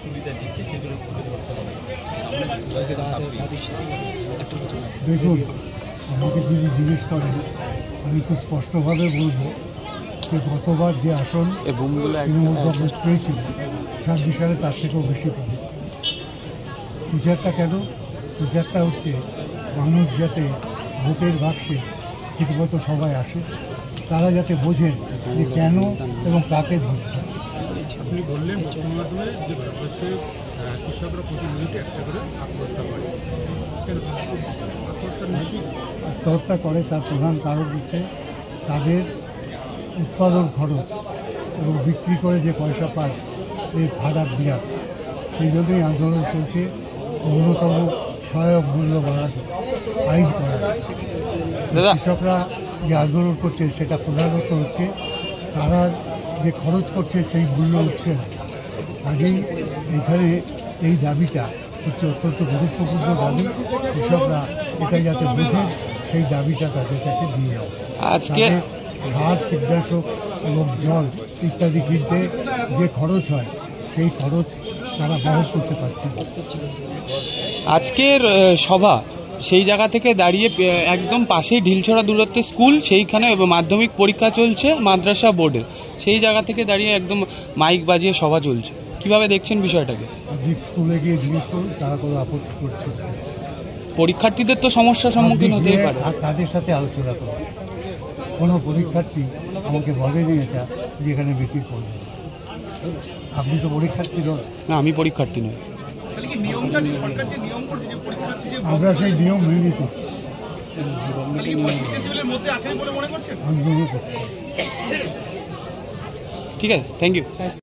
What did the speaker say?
সুবিধা দিচ্ছে সেগুলো তুলে ধরতে হবে। দেখুন, আমাকে যদি জিজ্ঞেস করেন আমি খুব স্পষ্টভাবে বলবো যে গতবার যে আসন তৃণমূল কংগ্রেস পেয়েছিল 26 সালে তার থেকেও বেশি পাবে। প্রচারটা কেন? প্রচারটা হচ্ছে মানুষ যাতে ভোটের বাক্সে ঠিকমতো সবাই আসে, তারা যাতে বোঝেন যে কেন এবং কাকে ভোট দিচ্ছে। আপনি বললেন বর্তমানে যে ভারতবর্ষে কৃষকরা প্রতি মিনিটে একটা করে আত্মহত্যা করে, কেন আত্মহত্যা নিশ্চয়ই আত্মহত্যা করে তার প্রধান কারণ হচ্ছে তাদের উৎপাদন খরচ এবং বিক্রি করে যে পয়সা পায় এই ভাড়া বিরাট। সেই জন্যই আন্দোলন চলছে ন্যূনতম সহায়ক মূল্য বাড়ানো, আইন করা। কৃষকরা যে আন্দোলন করছে সেটা প্রধানত হচ্ছে তারা যে খরচ করছে সেই মূল্য হচ্ছে না। কাজেই এখানে এই দাবিটা হচ্ছে অত্যন্ত গুরুত্বপূর্ণ দাবি। কৃষকরা এটা যাতে বুঝেন সেই দাবিটা তাদের কাছে দিয়ে যাবে। আজকে সার, কীটনাশক এবং জল ইত্যাদি কিনতে যে খরচ হয় সেই খরচ তারা বহন করতে পারছে না। আজকের সভা সেই জায়গা থেকে দাঁড়িয়ে একদম পাশেই ঢিলছড়া দূরত্বে স্কুল, সেইখানে মাধ্যমিক পরীক্ষা চলছে মাদ্রাসা বোর্ডে, সেই জায়গা থেকে দাঁড়িয়ে একদম মাইক বাজিয়ে সভা চলছে। কিভাবে দেখছেন বিষয়টাকে? আপনি স্কুলে গিয়ে জিজ্ঞেস করুন, তারা কোনো আপত্তি করছে না। পরীক্ষার্থীদের তো সমস্যার সম্মুখীন হতেই পারে। আর তাদের সাথে আলোচনা করুন। কোনো পরীক্ষার্থী আমাকে বলেনি এটা যেখানে মিটিং করবে। আপনি তো পরীক্ষার্থী নন। না, আমি পরীক্ষার্থী নই। আমরা সেই নিয়ম মেনে করছি। আমি মনে করছি। ঠিক আছে, থ্যাংক ইউ।